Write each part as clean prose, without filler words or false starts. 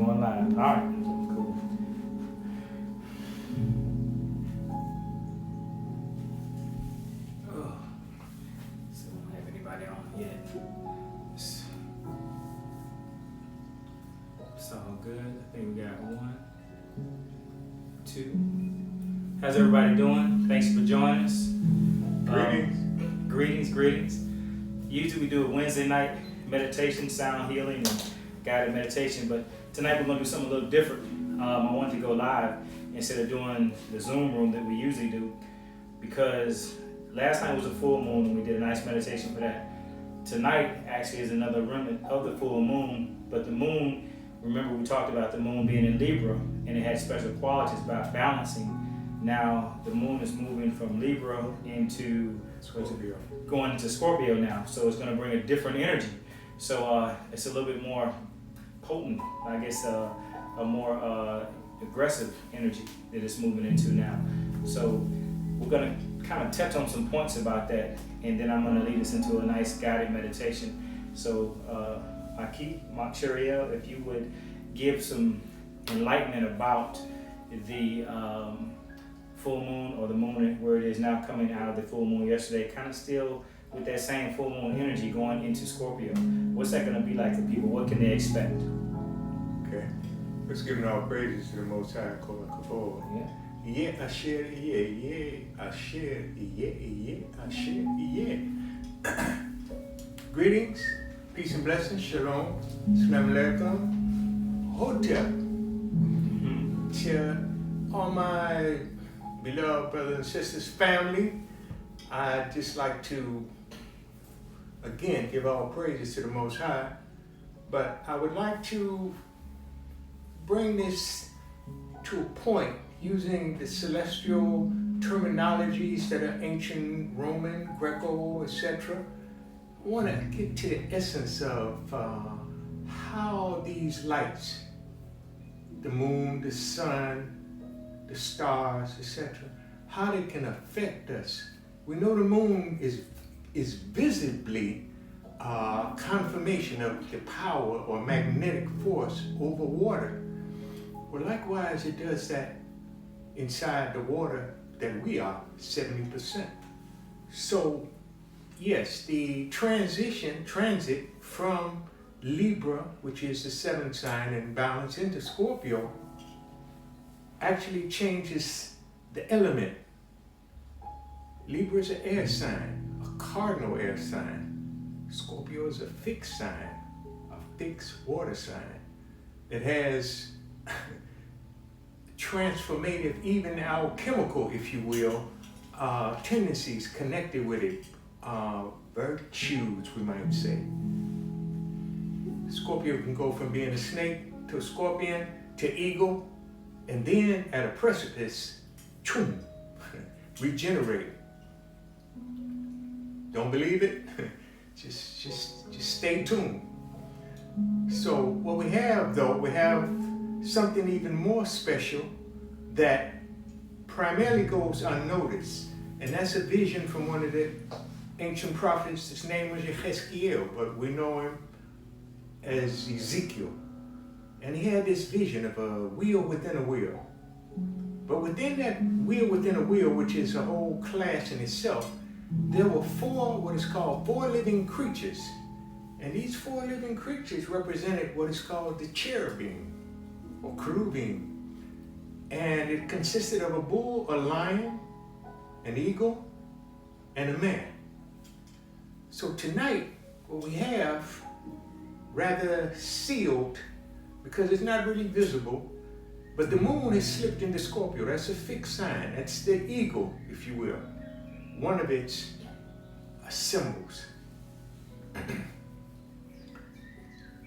going live. All right. Cool. Oh. Still don't have anybody on yet. It's all good. I think we got 1, 2. How's everybody doing? Thanks for joining us. Greetings. Usually we do a Wednesday night meditation, sound healing, and guided meditation, but tonight we're going to do something a little different. I wanted to go live instead of doing the Zoom room that we usually do, because last night was a full moon and we did a nice meditation for that. Tonight actually is another remnant of the full moon, but the moon, remember we talked about the moon being in Libra and it had special qualities about balancing. Now the moon is moving from Libra into Scorpio, going into Scorpio now, so it's going to bring a different energy. So it's a little bit more potent, I guess, a more aggressive energy that it's moving into now. So we're going to kind of touch on some points about that, and then I'm going to lead us into a nice guided meditation. So Aki, Cheriel, if you would give some enlightenment about the full moon, or the moon where it is now coming out of the full moon yesterday, kind of still with that same full moon energy going into Scorpio. What's that going to be like for people? What can they expect? Okay. Let's give all praises to the Most High, Kol. Yeah. Yeah, I share, I share, I share. Greetings, peace and blessings, shalom, salam alaikum, hotep. To all my beloved brothers and sisters, family, I'd just like to, again, give all praises to the Most High, but I would like to bring this to a point using the celestial terminologies that are ancient Roman, Greco, etc. I want to get to the essence of how these lights, the moon, the sun, the stars, etc., how they can affect us. We know the moon is visibly confirmation of the power or magnetic force over water. Well, likewise, it does that inside the water that we are, 70%. So, yes, the transit from Libra, which is the 7th sign, and balance into Scorpio, actually changes the element. Libra is an air sign, a cardinal air sign. Scorpio is a fixed sign, a fixed water sign. It has transformative, even alchemical, if you will, tendencies connected with it, virtues, we might say. Scorpio can go from being a snake to a scorpion to eagle, and then at a precipice, choom, regenerate. Don't believe it? just stay tuned. So what we have, though, we have something even more special that primarily goes unnoticed, and that's a vision from one of the ancient prophets. His name was Yechezkiel, but we know him as Ezekiel. And he had this vision of a wheel within a wheel. But within that wheel within a wheel, which is a whole class in itself, there were what is called four living creatures. And these four living creatures represented what is called the Cherubin, or Cherubin. And it consisted of a bull, a lion, an eagle, and a man. So tonight, what we have, rather sealed, because it's not really visible, but the moon has slipped into Scorpio. That's a fixed sign. That's the eagle, if you will. One of its symbols.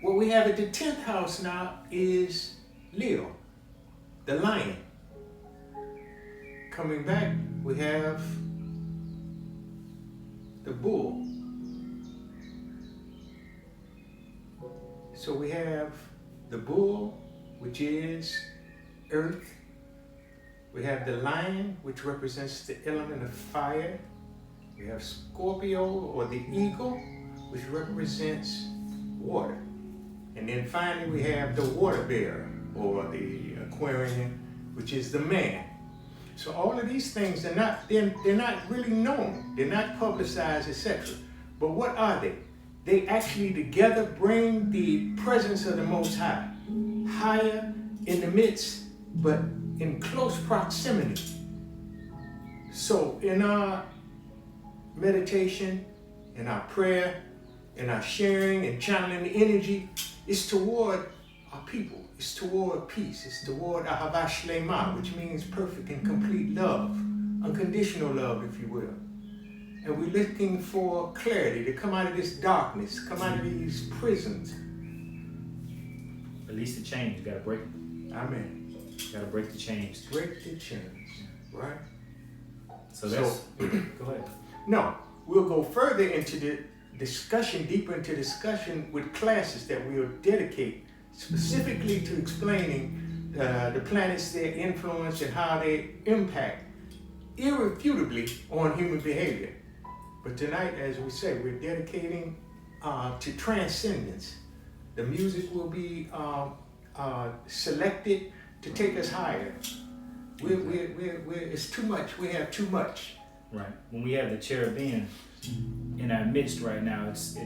What we have at the 10th house now is Leo, the lion. Coming back, we have the bull. So we have the bull, which is earth. We have the lion, which represents the element of fire. We have Scorpio, or the eagle, which represents water. And then finally we have the water bearer, or the Aquarian, which is the man. So all of these things they're not really known, they're not publicized, etc. But what are they? They actually together bring the presence of the Most High, higher in the midst, but in close proximity. So in our meditation, in our prayer, in our sharing and channeling the energy, it's toward our people. It's toward peace. It's toward Ahavah Shlema, which means perfect and complete love, unconditional love, if you will. And we're looking for clarity to come out of this darkness, come out of these prisons. Release the chains. You gotta break them. Amen. You gotta break the chains. Break the chains, right? So that's. Go ahead. No, we'll go further into the discussion, deeper into discussion with classes that we'll dedicate specifically to explaining the planets, their influence, and how they impact irrefutably on human behavior. But tonight, as we say, we're dedicating to transcendence. The music will be selected to take us higher. It's too much. We have too much. Right. When we have the Cherubin in our midst right now, it's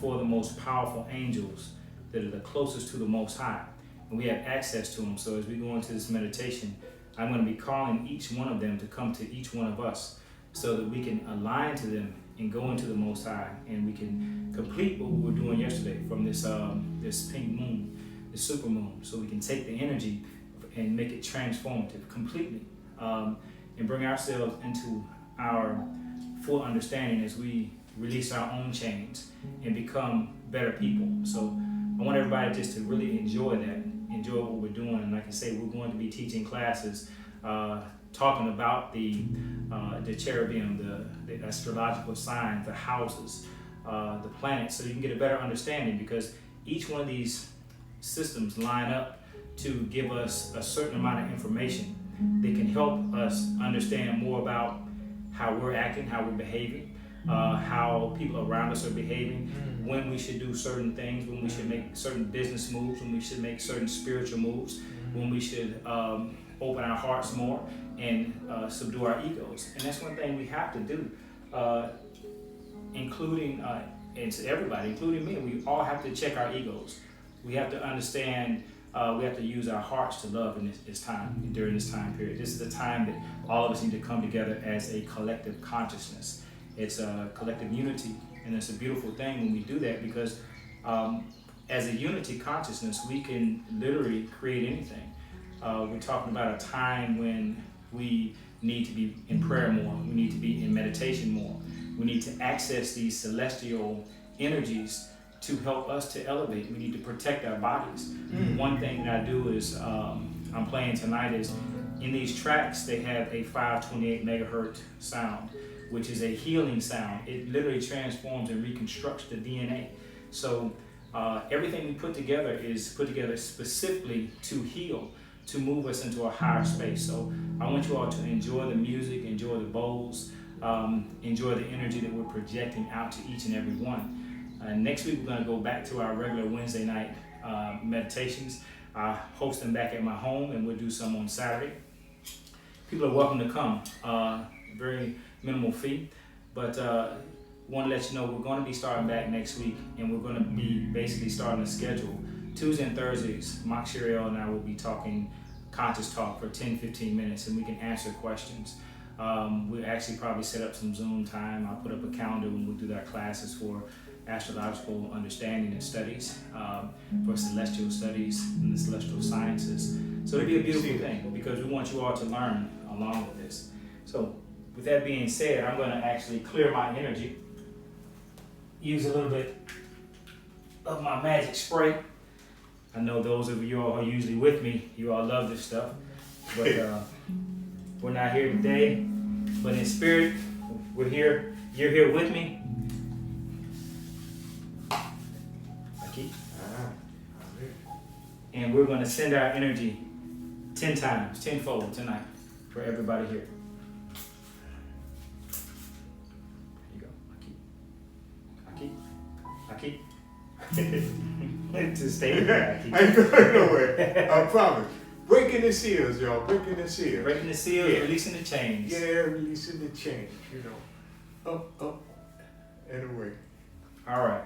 four of the most powerful angels that are the closest to the Most High, and we have access to them. So as we go into this meditation, I'm going to be calling each one of them to come to each one of us, so that we can align to them and go into the Most High, and we can complete what we were doing yesterday from this this pink moon, this super moon. So we can take the energy and make it transformative completely, and bring ourselves into our full understanding as we release our own chains and become better people. So I want everybody just to really enjoy that, enjoy what we're doing. And like I say, we're going to be teaching classes, talking about the cherubim, the astrological signs, the houses, the planets, so you can get a better understanding, because each one of these systems line up to give us a certain amount of information that can help us understand more about how we're acting, how we're behaving, how people around us are behaving, when we should do certain things, when we should make certain business moves, when we should make certain spiritual moves, when we should open our hearts more and subdue our egos. And that's one thing we have to do, including, and to everybody, including me, we all have to check our egos. We have to understand, we have to use our hearts to love in this time, during this time period. This is the time that all of us need to come together as a collective consciousness. It's a collective unity, and it's a beautiful thing when we do that, because as a unity consciousness, we can literally create anything. We're talking about a time when we need to be in prayer more, we need to be in meditation more, we need to access these celestial energies to help us to elevate. We need to protect our bodies. One thing that I do is, I'm playing tonight, is in these tracks they have a 528 megahertz sound, which is a healing sound. It literally transforms and reconstructs the DNA. So everything we put together is put together specifically to heal, to move us into a higher space. So I want you all to enjoy the music, enjoy the bowls, enjoy the energy that we're projecting out to each and every one. Next week, we're going to go back to our regular Wednesday night meditations. I host them back at my home, and we'll do some on Saturday. People are welcome to come. Very minimal fee. But want to let you know we're going to be starting back next week, and we're going to be basically starting a schedule. Tuesday and Thursdays, Mock Shiriel and I will be talking conscious talk for 10-15 minutes, and we can answer questions. We'll actually probably set up some Zoom time. I'll put up a calendar when we do our classes for astrological understanding and studies, for celestial studies and the celestial sciences. So it'll be a beautiful thing, because we want you all to learn along with this. So with that being said, I'm going to actually clear my energy, use a little bit of my magic spray. I know those of you all who are usually with me, you all love this stuff, but we're not here today, but in spirit, we're here. You're here with me. And we're going to send our energy 10 times, tenfold tonight for everybody here. There you go. I keep. to stay here. I ain't going nowhere. I promise. Breaking the seals, y'all. Breaking the seals. Breaking the seal, Yeah. releasing the chains. Yeah, releasing the chains, you know. Up, and away. All right.